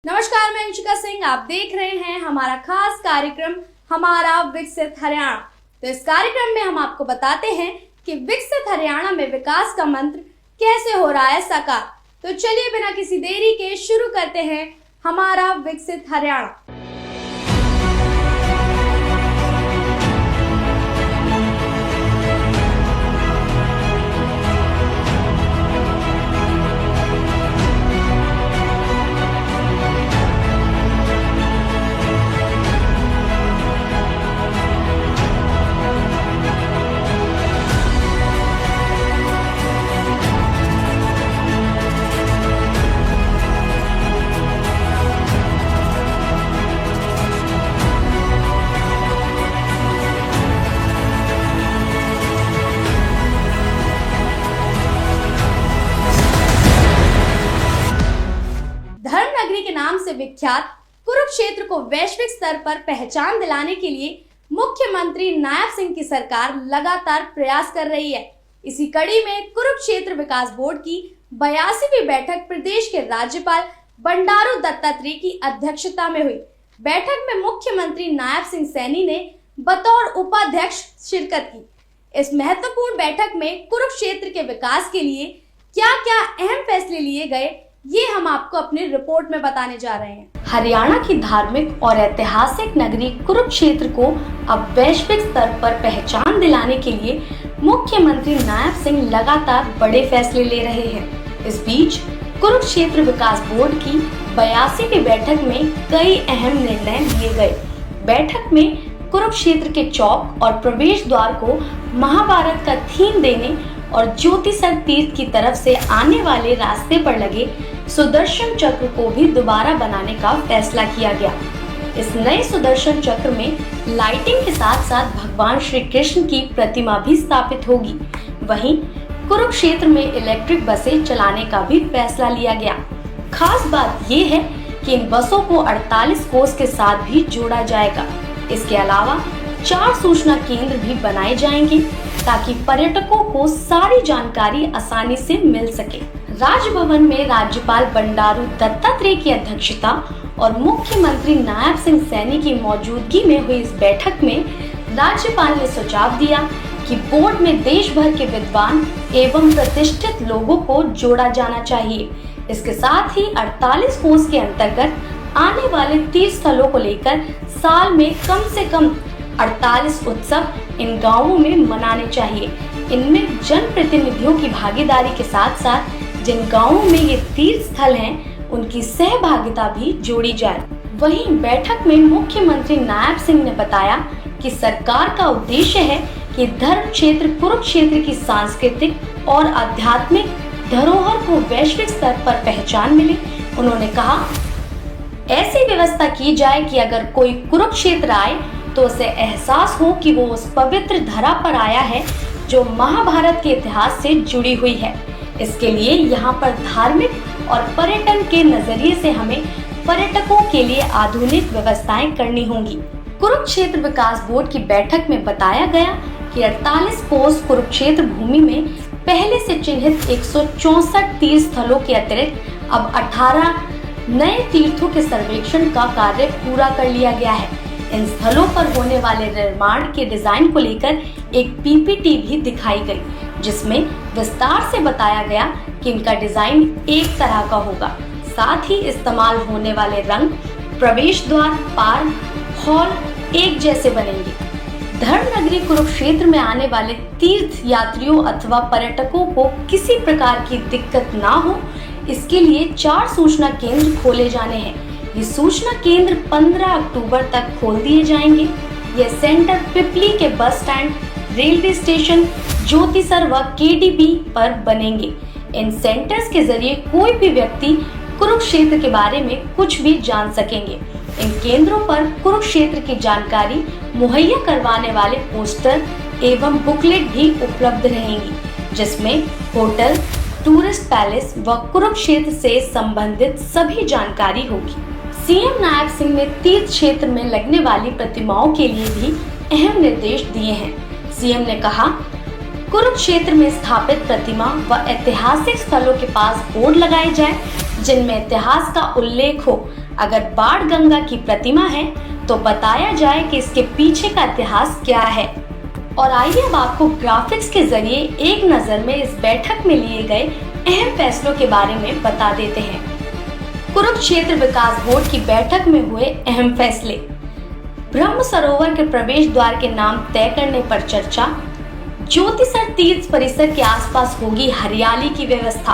नमस्कार, मैं अंशिका सिंह। आप देख रहे हैं हमारा खास कार्यक्रम हमारा विकसित हरियाणा। तो इस कार्यक्रम में हम आपको बताते हैं कि विकसित हरियाणा में विकास का मंत्र कैसे हो रहा है साकार। तो चलिए बिना किसी देरी के शुरू करते हैं हमारा विकसित हरियाणा। धर्मनगरी के नाम से विख्यात कुरुक्षेत्र को वैश्विक स्तर पर पहचान दिलाने के लिए मुख्यमंत्री नायब सिंह की सरकार लगातार प्रयास कर रही है। इसी कड़ी में कुरुक्षेत्र विकास बोर्ड की 82वीं बैठक प्रदेश के राज्यपाल बंडारू दत्तात्रेय की अध्यक्षता में हुई। बैठक में मुख्यमंत्री नायब सिंह सैनी ने बतौर उपाध्यक्ष शिरकत की। इस महत्वपूर्ण बैठक में कुरुक्षेत्र के विकास के लिए क्या क्या अहम फैसले लिए गए, ये हम आपको अपनी रिपोर्ट में बताने जा रहे हैं। हरियाणा की धार्मिक और ऐतिहासिक नगरी कुरुक्षेत्र को अब वैश्विक स्तर पर पहचान दिलाने के लिए मुख्यमंत्री नायब सिंह लगातार बड़े फैसले ले रहे हैं। इस बीच कुरुक्षेत्र विकास बोर्ड की 82वीं बैठक में कई अहम निर्णय लिए गए। बैठक में कुरुक्षेत्र के चौक और प्रवेश द्वार को महाभारत का थीम देने और ज्योतिसर तीर्थ की तरफ से आने वाले रास्ते पर लगे सुदर्शन चक्र को भी दोबारा बनाने का फैसला किया गया। इस नए सुदर्शन चक्र में लाइटिंग के साथ साथ भगवान श्री कृष्ण की प्रतिमा भी स्थापित होगी। वहीं कुरुक्षेत्र में इलेक्ट्रिक बसें चलाने का भी फैसला लिया गया। खास बात ये है कि इन बसों को 48 कोस के साथ भी जोड़ा जाएगा। इसके अलावा 4 सूचना केंद्र भी बनाए जाएंगे ताकि पर्यटकों को सारी जानकारी आसानी से मिल सके। राजभवन में राज्यपाल बंडारू दत्तात्रेय की अध्यक्षता और मुख्यमंत्री नायब सिंह सैनी की मौजूदगी में हुई इस बैठक में राज्यपाल ने सुझाव दिया कि बोर्ड में देश भर के विद्वान एवं प्रतिष्ठित लोगों को जोड़ा जाना चाहिए। इसके साथ ही 48 कोस के अंतर्गत आने वाले 30 स्थलों को लेकर साल में कम से कम 48 उत्सव इन गांवों में मनाने चाहिए। इनमें जनप्रतिनिधियों की भागीदारी के साथ साथ जिन गांवों में ये तीर्थ स्थल हैं, उनकी सहभागिता भी जोड़ी जाए। वहीं बैठक में मुख्यमंत्री नायब सिंह ने बताया कि सरकार का उद्देश्य है कि धर्म क्षेत्र कुरुक्षेत्र की सांस्कृतिक और आध्यात्मिक धरोहर को वैश्विक स्तर पर पहचान मिले। उन्होंने कहा, ऐसी व्यवस्था की जाए कि अगर कोई कुरुक्षेत्र आए तो उसे एहसास हो कि वो उस पवित्र धरा पर आया है जो महाभारत के इतिहास से जुड़ी हुई है। इसके लिए यहाँ पर धार्मिक और पर्यटन के नजरिए से हमें पर्यटकों के लिए आधुनिक व्यवस्थाएं करनी होंगी। कुरुक्षेत्र विकास बोर्ड की बैठक में बताया गया कि 48 कोस कुरुक्षेत्र भूमि में पहले से चिन्हित 164 तीर्थ स्थलों के अतिरिक्त अब 18 नए तीर्थों के सर्वेक्षण का कार्य पूरा कर लिया गया है। इन स्थलों पर होने वाले निर्माण के डिजाइन को लेकर एक पीपीटी भी दिखाई गई, जिसमें विस्तार से बताया गया कि इनका डिजाइन एक तरह का होगा। साथ ही इस्तेमाल होने वाले रंग, प्रवेश द्वार, पार्क, हॉल एक जैसे बनेंगे। धर्मनगरी कुरुक्षेत्र में आने वाले तीर्थ यात्रियों अथवा पर्यटकों को किसी प्रकार की दिक्कत ना हो, इसके लिए 4 सूचना केंद्र खोले जाने हैं। ये सूचना केंद्र 15 अक्टूबर तक खोल दिए जाएंगे। ये सेंटर पिपली के bus stand, railway station, Jyotisar व केडीबी पर बनेंगे। इन सेंटर्स के जरिए कोई भी व्यक्ति कुरुक्षेत्र के बारे में कुछ भी जान सकेंगे। इन केंद्रों पर कुरुक्षेत्र की जानकारी मुहैया करवाने वाले पोस्टर एवं बुकलेट भी उपलब्ध रहेंगी, जिसमें होटल, टूरिस्ट पैलेस व कुरुक्षेत्र से संबंधित सभी जानकारी होगी। सीएम नायब सिंह ने तीर्थ क्षेत्र में लगने वाली प्रतिमाओं के लिए भी अहम निर्देश दिए हैं। सीएम ने कहा, कुरुक्षेत्र में स्थापित प्रतिमा व ऐतिहासिक स्थलों के पास बोर्ड लगाए जाए जिनमें इतिहास का उल्लेख हो। अगर बाण गंगा की प्रतिमा है तो बताया जाए कि इसके पीछे का इतिहास क्या है। और आइए अब आपको ग्राफिक्स के जरिए एक नजर में इस बैठक में लिए गए अहम फैसलों के बारे में बता देते हैं। कुरुक्षेत्र विकास बोर्ड की बैठक में हुए अहम फैसले। ब्रह्म सरोवर के प्रवेश द्वार के नाम तय करने पर चर्चा। ज्योतिसर तीर्थ परिसर के आसपास होगी हरियाली की व्यवस्था।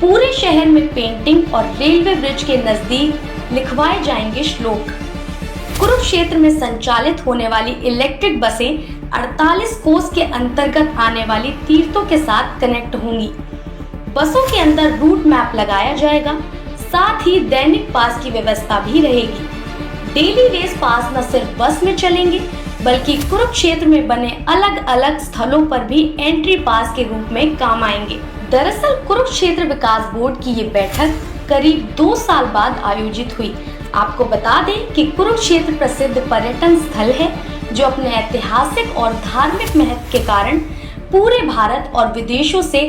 पूरे शहर में पेंटिंग और रेलवे ब्रिज के नजदीक लिखवाए जाएंगे श्लोक। कुरुक्षेत्र में संचालित होने वाली इलेक्ट्रिक बसें 48 कोस के अंतर्गत आने वाली तीर्थों के साथ कनेक्ट होंगी। बसों के अंदर रूट मैप लगाया जाएगा, साथ ही दैनिक पास की व्यवस्था भी रहेगी। डेली रेस पास न सिर्फ बस में चलेंगे बल्कि कुरुक्षेत्र में बने अलग अलग स्थलों पर भी एंट्री पास के रूप में काम आएंगे। दरअसल कुरुक्षेत्र विकास बोर्ड की ये बैठक करीब 2 साल बाद आयोजित हुई। आपको बता दें कि कुरुक्षेत्र प्रसिद्ध पर्यटन स्थल है जो अपने ऐतिहासिक और धार्मिक महत्व के कारण पूरे भारत और विदेशों से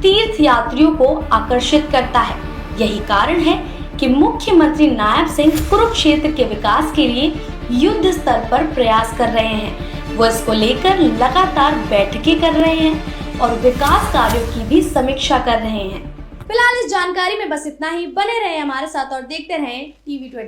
तीर्थ यात्रियों को आकर्षित करता है। यही कारण है कि मुख्यमंत्री नायब सिंह कुरुक्षेत्र के विकास के लिए युद्ध स्तर पर प्रयास कर रहे हैं। वो इसको लेकर लगातार बैठकें कर रहे हैं और विकास कार्यों की भी समीक्षा कर रहे हैं। फिलहाल इस जानकारी में बस इतना ही। बने रहे हमारे साथ और देखते रहें TV20।